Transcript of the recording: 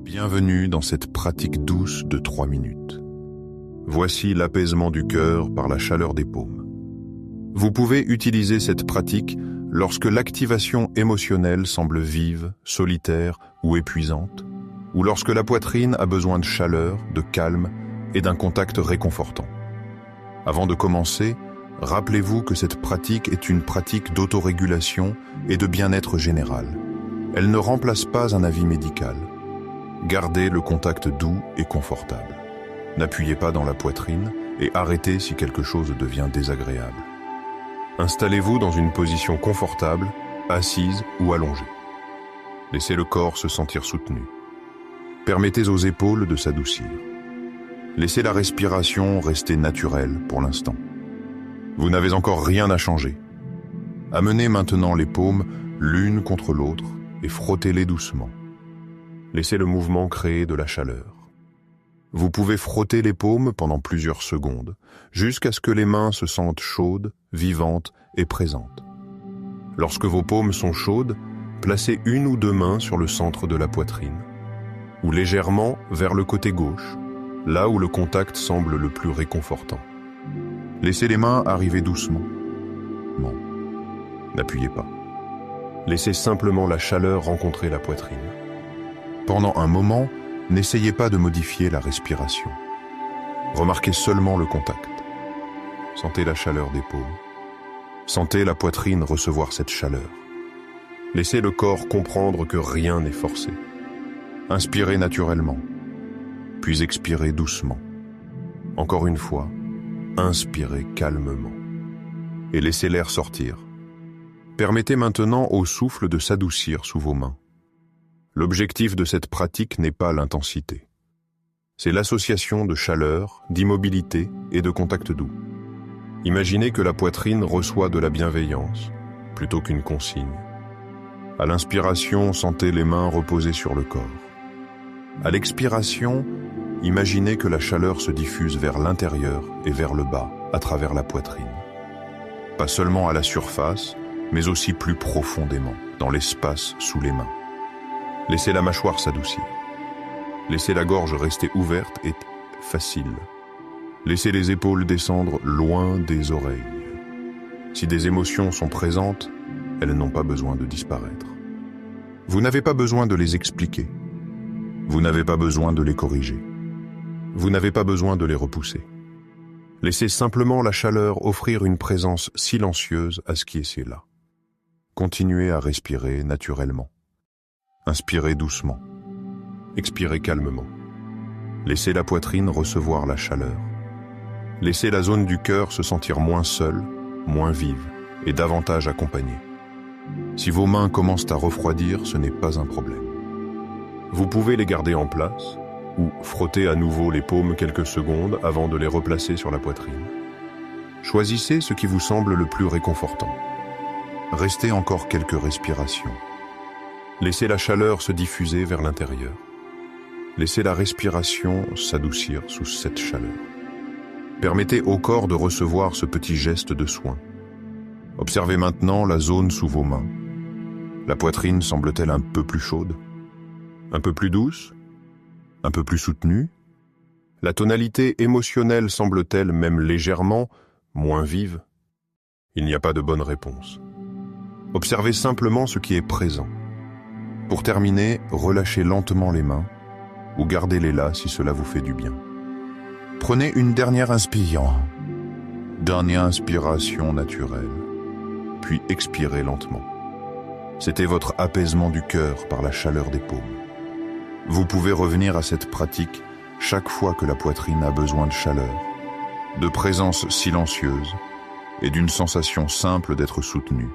Bienvenue dans cette pratique douce de 3 minutes. Voici l'apaisement du cœur par la chaleur des paumes. Vous pouvez utiliser cette pratique lorsque l'activation émotionnelle semble vive, solitaire ou épuisante, ou lorsque la poitrine a besoin de chaleur, de calme et d'un contact réconfortant. Avant de commencer, rappelez-vous que cette pratique est une pratique d'autorégulation et de bien-être général. Elle ne remplace pas un avis médical. Gardez le contact doux et confortable. N'appuyez pas dans la poitrine et arrêtez si quelque chose devient désagréable. Installez-vous dans une position confortable, assise ou allongée. Laissez le corps se sentir soutenu. Permettez aux épaules de s'adoucir. Laissez la respiration rester naturelle pour l'instant. Vous n'avez encore rien à changer. Amenez maintenant les paumes l'une contre l'autre et frottez-les doucement. Laissez le mouvement créer de la chaleur. Vous pouvez frotter les paumes pendant plusieurs secondes, jusqu'à ce que les mains se sentent chaudes, vivantes et présentes. Lorsque vos paumes sont chaudes, placez une ou deux mains sur le centre de la poitrine, ou légèrement vers le côté gauche, là où le contact semble le plus réconfortant. Laissez les mains arriver doucement. Non, n'appuyez pas. Laissez simplement la chaleur rencontrer la poitrine. Pendant un moment, n'essayez pas de modifier la respiration. Remarquez seulement le contact. Sentez la chaleur des paumes. Sentez la poitrine recevoir cette chaleur. Laissez le corps comprendre que rien n'est forcé. Inspirez naturellement, puis expirez doucement. Encore une fois, inspirez calmement et laissez l'air sortir. Permettez maintenant au souffle de s'adoucir sous vos mains. L'objectif de cette pratique n'est pas l'intensité. C'est l'association de chaleur, d'immobilité et de contact doux. Imaginez que la poitrine reçoit de la bienveillance, plutôt qu'une consigne. À l'inspiration, sentez les mains reposées sur le corps. À l'expiration, imaginez que la chaleur se diffuse vers l'intérieur et vers le bas, à travers la poitrine. Pas seulement à la surface, mais aussi plus profondément, dans l'espace sous les mains. Laissez la mâchoire s'adoucir. Laissez la gorge rester ouverte et facile. Laissez les épaules descendre loin des oreilles. Si des émotions sont présentes, elles n'ont pas besoin de disparaître. Vous n'avez pas besoin de les expliquer. Vous n'avez pas besoin de les corriger. Vous n'avez pas besoin de les repousser. Laissez simplement la chaleur offrir une présence silencieuse à ce qui est là. Continuez à respirer naturellement. Inspirez doucement. Expirez calmement. Laissez la poitrine recevoir la chaleur. Laissez la zone du cœur se sentir moins seule, moins vive et davantage accompagnée. Si vos mains commencent à refroidir, ce n'est pas un problème. Vous pouvez les garder en place ou frotter à nouveau les paumes quelques secondes avant de les replacer sur la poitrine. Choisissez ce qui vous semble le plus réconfortant. Restez encore quelques respirations. Laissez la chaleur se diffuser vers l'intérieur. Laissez la respiration s'adoucir sous cette chaleur. Permettez au corps de recevoir ce petit geste de soin. Observez maintenant la zone sous vos mains. La poitrine semble-t-elle un peu plus chaude? Un peu plus douce? Un peu plus soutenue? La tonalité émotionnelle semble-t-elle même légèrement moins vive? Il n'y a pas de bonne réponse. Observez simplement ce qui est présent. Pour terminer, relâchez lentement les mains ou gardez-les là si cela vous fait du bien. Prenez une dernière inspiration. Dernière inspiration naturelle, puis expirez lentement. C'était votre apaisement du cœur par la chaleur des paumes. Vous pouvez revenir à cette pratique chaque fois que la poitrine a besoin de chaleur, de présence silencieuse et d'une sensation simple d'être soutenue.